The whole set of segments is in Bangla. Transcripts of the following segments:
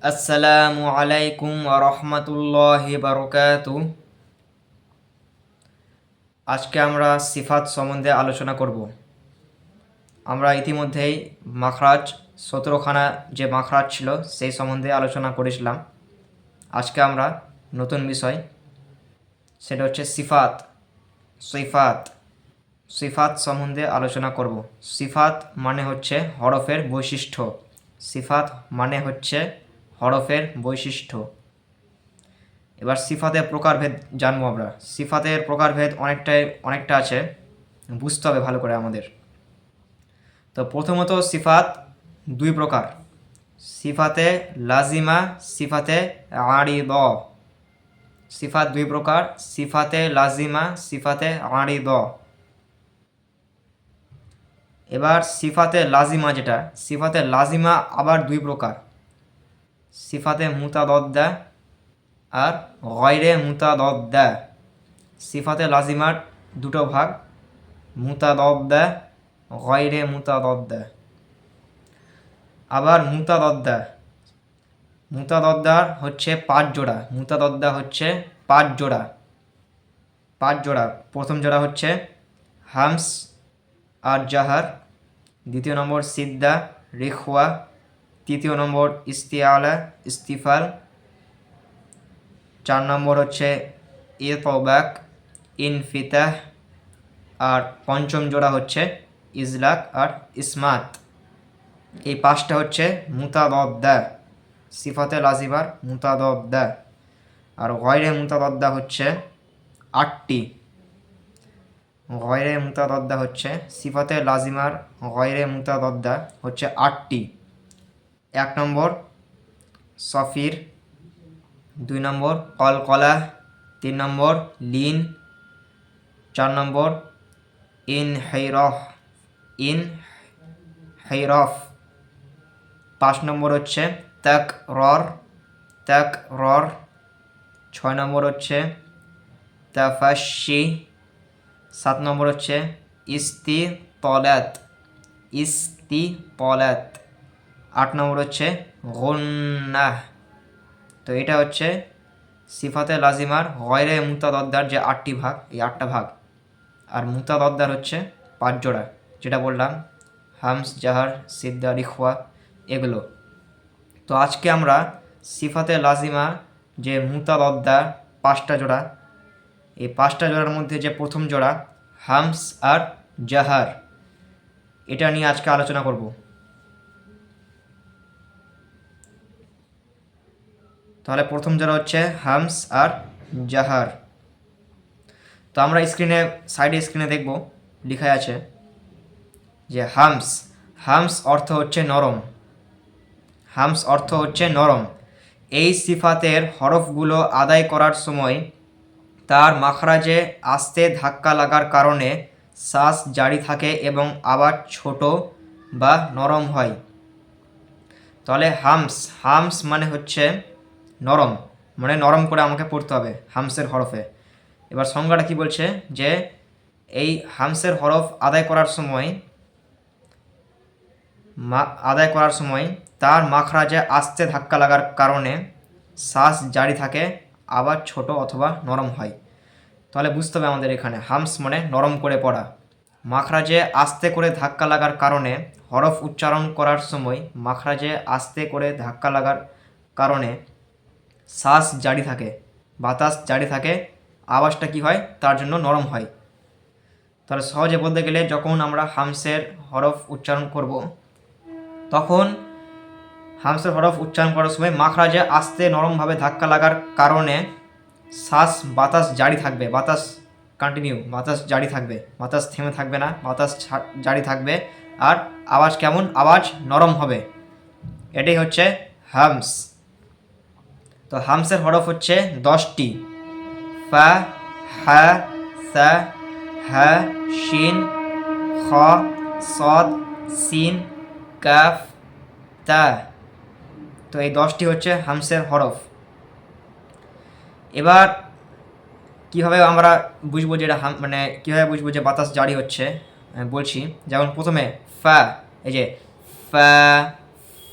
আসসালামু আলাইকুম ওয়া রাহমাতুল্লাহি বারাকাতুহু। আজকে আমরা সিফাত সম্বন্ধে আলোচনা করব। আমরা ইতিমধ্যেই মাখরাজ 17খানা যে মাখরাজ ছিল সেই সম্বন্ধে আলোচনা করেছিলাম। আজকে আমরা নতুন বিষয়, সেটা হচ্ছে সিফাত। সিফাত সিফাত সম্বন্ধে আলোচনা করব। সিফাত মানে হচ্ছে হরফের বৈশিষ্ট্য। সিফাত মানে হচ্ছে হরফের বৈশিষ্ট্য। এবার সিফাতের প্রকারভেদ জানবো আমরা। সিফাতের প্রকারভেদ অনেকটা আছে, বুঝতে হবে ভালো করে আমাদের। তো প্রথমত সিফাত দুই প্রকার: সিফাতে লাজিমা, সিফাতে আরিদ। সিফাত দুই প্রকার: সিফাতে লাজিমা, সিফাতে আরিদ। এবার সিফাতে লাজিমা যেটা, সিফাতে লাজিমা আবার দুই প্রকার: সিফাতে মুতাদদ্দা আর গয়রে মুতাদদ্দা। সিফাতে লাজিমার দুটো ভাগ: মুতাদদ্দা, গয়রে মুতাদদ্দা। আবার মুতাদদ্দার হচ্ছে 5 জোড়া। মুতাদদ্দা হচ্ছে 5 জোড়া। 5 জোড়া। প্রথম জোড়া হচ্ছে হামস আর জাহার, দ্বিতীয় নম্বর সিদ্দা, রিখওয়া, তৃতীয় নম্বর ইস্তিআলা, ইস্তিফাল, 4 নম্বর হচ্ছে ইতবাক, ইনফিতাহ, আর পঞ্চম জোড়া হচ্ছে ইজলাক আর ইসমাত। এই 5টা হচ্ছে মুতাদদ্দা, সিফাতে লাজিমার মুতাদদ্দা। আর গয়রে মুতাদদ্দা হচ্ছে 8টি। গয়রে মুতাদদ্দা হচ্ছে সিফাতে লাজিমার গয়রে মুতাদদ্দা হচ্ছে 8টি। 1 নম্বর সফির, 2 নম্বর কলকলা, 3 নম্বর লিন, 4 নম্বর ইনহিরফ, 5 নম্বর হচ্ছে তাকরর, 6 নম্বর হচ্ছে তাফাশি, 7 নম্বর হচ্ছে ইস্তিতলাত, 8 নম্বর হচ্ছে গুন্নাহ। তো এটা হচ্ছে সিফাতে লাজিমার গয়রে মুতাদদ্দার যে 8টি ভাগ, এই 8টা ভাগ। আর মুতাদদ্দার হচ্ছে 5 জোড়া, যেটা বললাম হামস, জাহার, সিদ্দা, রিখওয়া, এগুলো। তো আজকে আমরা সিফাতে লাজিমা যে মুতাদদ্দা 5টা জোড়া, এই 5টা জোড়ার মধ্যে যে প্রথম জোড়া হামস আর জাহার, এটা নিয়ে আজকে আলোচনা করব। তাহলে প্রথম জোড়া হচ্ছে হামস আর জাহার। তো আমরা সাইডে স্ক্রিনে দেখব, লেখা আছে যে হামস অর্থ হচ্ছে নরম। হামস অর্থ হচ্ছে নরম। এই সিফাতের হরফগুলো আদায় করার সময় তার মাখরাজে আস্তে ধাক্কা লাগার কারণে শ্বাস জারি থাকে এবং আবার ছোট বা নরম হয়। তাহলে হামস মানে হচ্ছে নরম, মানে নরম করে আমাকে পড়তে হবে হামসের হরফে। এবার সংজ্ঞাটা কি বলছে, যে এই হামসের হরফ আদায় করার সময় তার মাখরাজে আস্তে ধাক্কা লাগার কারণে শ্বাস জারি থাকে, আবার ছোট অথবা নরম হয়। তাহলে বুঝতে হবে আমাদের এখানে হামস মানে নরম করে পড়া। মাখরাজে আস্তে করে ধাক্কা লাগার কারণে হরফ উচ্চারণ করার সময় মাখরাজে আস্তে করে ধাক্কা লাগার কারণে শ্বাস জারি থাকে, বাতাস জারি থাকে, আওয়াজটা কি হয়, তার জন্য নরম হয়। তাহলে সহজে বলতে গেলে যখন আমরা হামসের হরফ উচ্চারণ করব, তখন হামসের হরফ উচ্চারণ করার সময় মাখরাজে আস্তে নরমভাবে ধাক্কা লাগার কারণে বাতাস জারি থাকবে, বাতাস কন্টিনিউ, বাতাস জারি থাকবে, বাতাস থেমে থাকবে না, বাতাস জারি থাকবে। আর আওয়াজ কেমন, আওয়াজ নরম হবে। এটাই হচ্ছে হামস। তো হামসের হরফ হচ্ছে 10টি: ফা, হা, সা, হা, শিন, খ, সদ, সিন, কাফ, তা। তো এই 10টি হচ্ছে হামসের হরফ। এবার কীভাবে আমরা বুঝবো যে এটা মানে কীভাবে বুঝবো যে বাতাস জারি হচ্ছে, বলছি। যেমন প্রথমে ফা, এই যে ফা,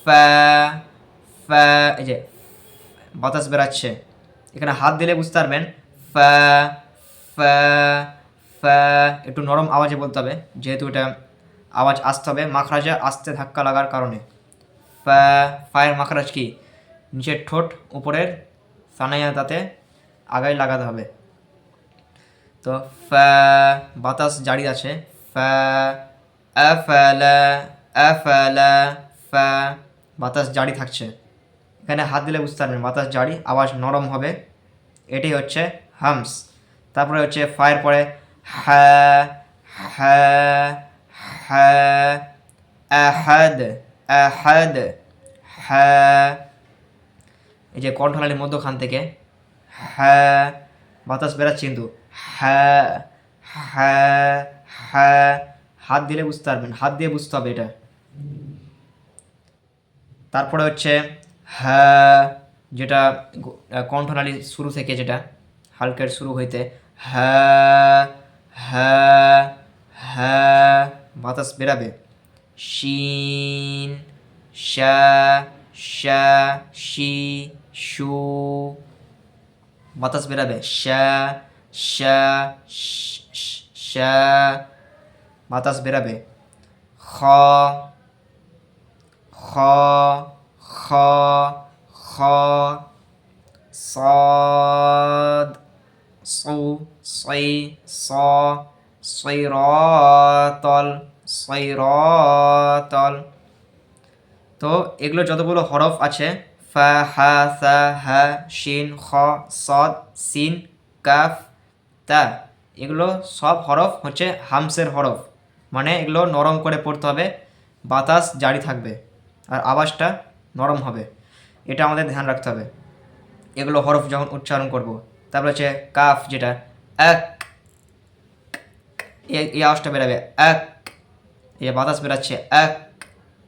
ফা, ফ্যা, এই যে বাতাস বেরাচ্ছে, এখানে হাত দিলে বুঝতে পারবেন ফ্যা ফ্যা ফ্যা, একটু নরম আওয়াজে বলতে হবে, যেহেতু এটা আওয়াজ আসতে হবে মাখরাজে আস্তে ধাক্কা লাগার কারণে। ফ্যা, ফায়ের মাখরাজ কি, নিচের ঠোঁট উপরের সানাইয়া তাতে আগায় লাগাতে হবে। তো ফ্যা, বাতাস জারি আছে, ফ্যা আফালা আফালা, ফ্যা, বাতাস জারি থাকছে, এখানে হাত দিলে বুঝতে পারবেন বাতাস জারি, আওয়াজ নরম হবে, এটাই হচ্ছে হামস। তারপরে হচ্ছে ফায়ের পরে হ্যাঁ হ্যাঁ হ্যাঁ, আহাদ আহাদ হ্যাঁ, এই যে কণ্ঠনালীর মধ্যখান থেকে হ্যাঁ বাতাস বেরাচ্ছে, কিন্তু হ্যাঁ হ্যাঁ হ্যাঁ, হাত দিলে বুঝতে পারবেন, হাত দিয়ে বুঝতে হবে এটা। তারপরে হচ্ছে হ্যাঁ, যেটা কণ্ঠনালী শুরু থেকে, যেটা হালকের শুরু হইতে হ্যাঁ হ্যাঁ হ্যাঁ, বাতাস বেরাবে। শিন শা শা শি শু, বাতাস বেরাবে, শা শা শা, বাতাস বেরাবে। খ খ খ খ, صاد صو صي صا صيراطل صيراطل। তো এগুলো যতগুলো হরফ আছে ফা হা সা হা শিন খ সদ সিন কাফ তা, এগুলো সব হরফ হচ্ছে হামসের হরফ, মানে এগুলো নরম করে পড়তে হবে, বাতাস জারি থাকবে আর আওয়াজটা নরম হবে, এটা আমাদের ধ্যান রাখতে হবে এগুলো হরফ যখন উচ্চারণ করব। তারপর হচ্ছে কাফ, যেটা এক, এই আওয়াজটা বেরাবে এক, এই বাতাস বেরাচ্ছে এক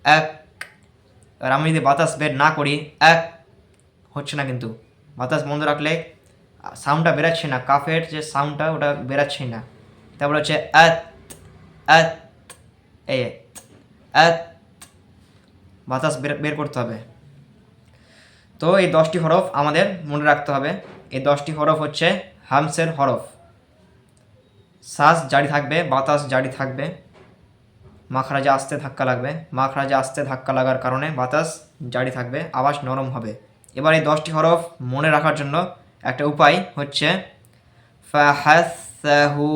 এক। আর আমি যদি বাতাস বের না করি এক হচ্ছে না, কিন্তু বাতাস বন্ধ রাখলে সাউন্ডটা বেরাচ্ছে না, কাফের যে সাউন্ডটা ওটা বেরাচ্ছেই না। তারপর হচ্ছে আত আত, এই আত, বাতাস বের করতে হবে। তো এই 10টি হরফ আমাদের মনে রাখতে হবে, এই 10টি হরফ হচ্ছে হামসের হরফ। শ্বাস জারি থাকবে, বাতাস জারি থাকবে, মাখরাজে আস্তে ধাক্কা লাগবে, মাখরাজে আস্তে ধাক্কা লাগার কারণে বাতাস জারি থাকবে, আওয়াজ নরম হবে। এবার এই 10টি হরফ মনে রাখার জন্য একটা উপায় হচ্ছে ফাহাসসাহু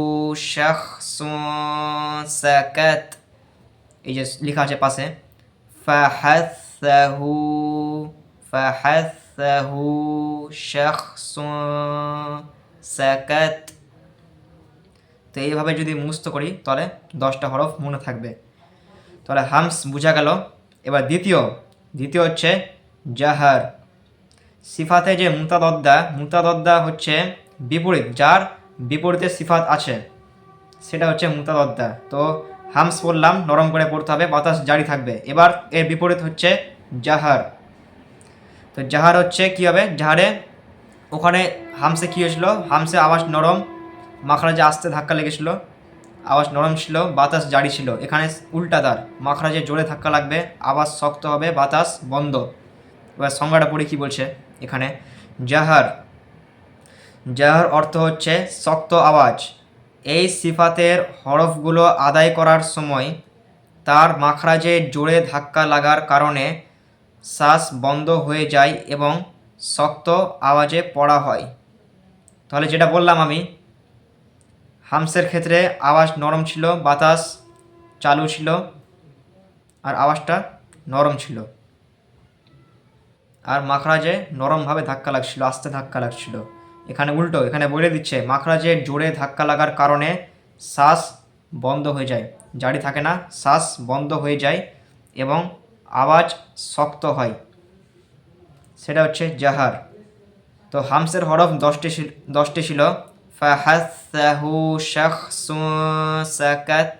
শাখসুন সাকাত, এই যে লেখা আছে পাশে ফাহাসসাহু ফাহাসসাহু শাখসুন সাকাত। তো এইভাবে যদি মুখস্থ করি তাহলে 10টা হরফ মনে থাকবে। তাহলে হামস বোঝা গেল। এবার দ্বিতীয় হচ্ছে জাহার। সিফাতে যে মুতাদদ্দা হচ্ছে বিপরীত, যার বিপরীতে সিফাত আছে সেটা হচ্ছে মুতাদদ্দা। তো হামস বললাম নরম করে পড়তে হবে, বাতাস জারি থাকবে। এবার এর বিপরীত হচ্ছে জাহার। তো জাহার হচ্ছে কী হবে, জাহারে ওখানে হামসে কী হয়েছিল, হামসে আওয়াজ নরম, মাখরাজে আস্তে ধাক্কা লেগেছিল, আওয়াজ নরম ছিল, বাতাস জারি ছিল। এখানে উল্টা তার, মাখরাজে জোরে ধাক্কা লাগবে, আওয়াজ শক্ত হবে, বাতাস বন্ধ। এবার সংজ্ঞাটা পড়ে কী বলছে এখানে, জাহার অর্থ হচ্ছে শক্ত আওয়াজ। এই সিফাতের হরফগুলো আদায় করার সময় তার মাখরাজে জোরে ধাক্কা লাগার কারণে শ্বাস বন্ধ হয়ে যায় এবং শক্ত আওয়াজে পড়া হয়। তাহলে যেটা বললাম আমি, হামসের ক্ষেত্রে আওয়াজ নরম ছিল, বাতাস চালু ছিল আর আওয়াজটা নরম ছিল, আর মাখরাজে নরমভাবে ধাক্কা লাগছিল, আস্তে ধাক্কা লাগছিল। এখানে উল্টো, এখানে বলে দিচ্ছে মাখরাজে জোরে ধাক্কা লাগার কারণে শ্বাস বন্ধ হয়ে যায়, জারি থাকে না, শ্বাস বন্ধ হয়ে যায় এবং আওয়াজ শক্ত হয়, সেটা হচ্ছে জাহার। তো হামসের হরফ 10টি ছিল, ফাহাসসাহু শাখসুন সাকাত।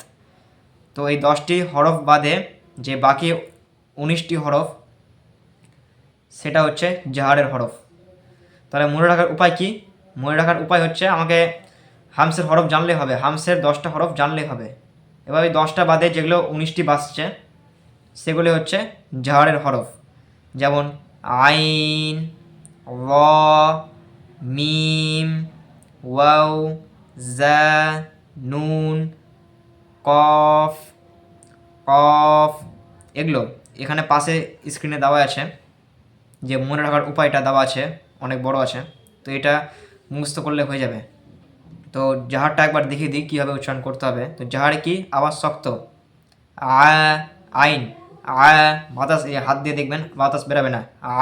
তো এই 10টি হরফ বাদে যে বাকি 19টি হরফ সেটা হচ্ছে জাহারের হরফ। তাহলে মনে রাখার উপায় কি? মনে রাখার উপায় হচ্ছে আমাকে হামসের হরফ জানলেই হবে, হামসের 10টা হরফ জানলেই হবে। এবার ওই 10টা বাদে যেগুলো 19টি বাসছে সেগুলি হচ্ছে জাহারের হরফ, যেমন আইন, র, মিম, ওয়াও, জা, নুন, কফ, কফ, এগুলো এখানে পাশে স্ক্রিনে দেওয়া আছে, যে মনে রাখার উপায়টা দেওয়া আছে, অনেক বড় আছে। তো এটা মুখস্থ করলে হয়ে যাবে। তো জাহারটা একবার দেখিয়ে দিই কীভাবে উচ্চারণ করতে হবে। তো জাহারে কি আওয়াজ শক্ত, আ, আইন, আ, বাতাস এই হাত দিয়ে দেখবেন বাতাস বেরাবে না, আ,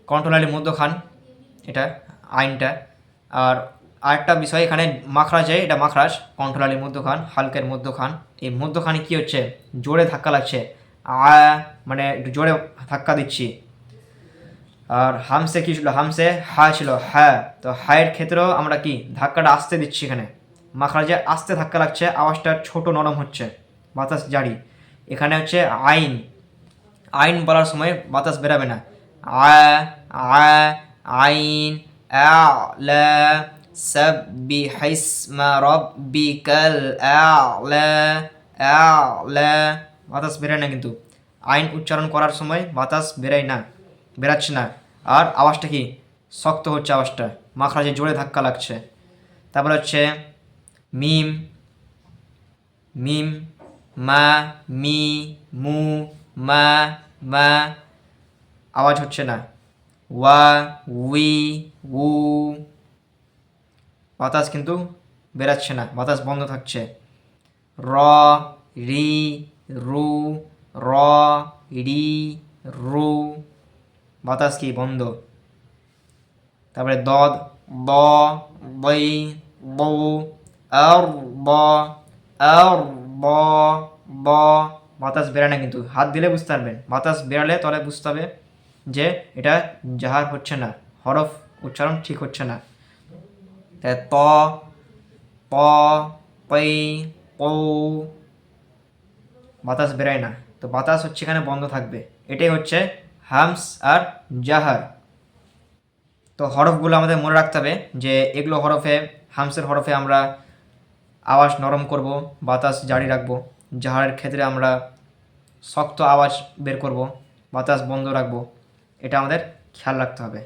কণ্ঠনালীর মধ্যখান, এটা আইনটা। আর আরেকটা বিষয় এখানে মাখরাজে, এটা মাখরাজ, কণ্ঠনালীর মধ্যখান, হালকের মধ্যখান। এই মধ্যখানে কি হচ্ছে, জোরে ধাক্কা লাগছে, আ, মানে জোরে ধাক্কা দিচ্ছি। আর হামসে কি ছিল, হামসে হা ছিল, হ্যাঁ। তো হায়ের ক্ষেত্রেও আমরা কি ধাক্কাটা আস্তে দিচ্ছি, এখানে মাখরাজে আস্তে ধাক্কা লাগছে, আওয়াজটা ছোট নরম হচ্ছে, বাতাস জারি। এখানে হচ্ছে আইন, আইন বলার সময় বাতাস বেরাবে না, আ, আ, আইন, আ'লা, সাব্বিহিসমা রাব্বিকাল আ'লা, আ'লা, বাতাস বেরায় না কিন্তু। আইন উচ্চারণ করার সময় বাতাস বেরায় না, বেরাচ্ছে না। আর আওয়াজটা কি শক্ত হচ্ছে, আওয়াজটা মাখরাজে জোরে ধাক্কা লাগছে। তারপরে হচ্ছে মিম, মিম, মা, মি, মু, মা, মা, আওয়াজ হচ্ছে না, ওয়া, উই, উ, বাতাস কিন্তু বেরাচ্ছে না, বাতাস বন্ধ থাকছে। র, রি, রু, র, রি, রু, বাতাস কি বন্ধ। তারপরে দদ, দ, বই, বউ, আর, ব, আর, ব, ব, বাতাস বেরায় না কিন্তু। হাত দিলে বুঝতে পারবেন, বাতাস বেরালে তাহলে বুঝতে হবে যে এটা জাহার হচ্ছে না, হরফ উচ্চারণ ঠিক হচ্ছে না। তাই ত, প, পই, পৌ, বাতাস বেরায় না, তো বাতাস হচ্ছে এখানে বন্ধ থাকবে। এটাই হচ্ছে হামস আর জাহার। তো হরফগুলো আমাদের মনে রাখতে হবে যে এগুলো হরফে, হামসের হরফে আমরা আওয়াজ নরম করব, বাতাস জারি রাখবো। জাহারের ক্ষেত্রে আমরা শক্ত আওয়াজ বের করব, বাতাস বন্ধ রাখবো। এটা আমাদের খেয়াল রাখতে হবে।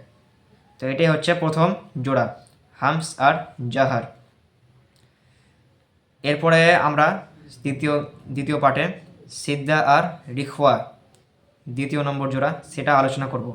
তো এটাই হচ্ছে প্রথম জোড়া, হামস আর জাহার। এরপরে আমরা দ্বিতীয় পার্টে সিদ্দা আর রিখওয়া, দ্বিতীয় নম্বর জোড়া, সেটা আলোচনা করব।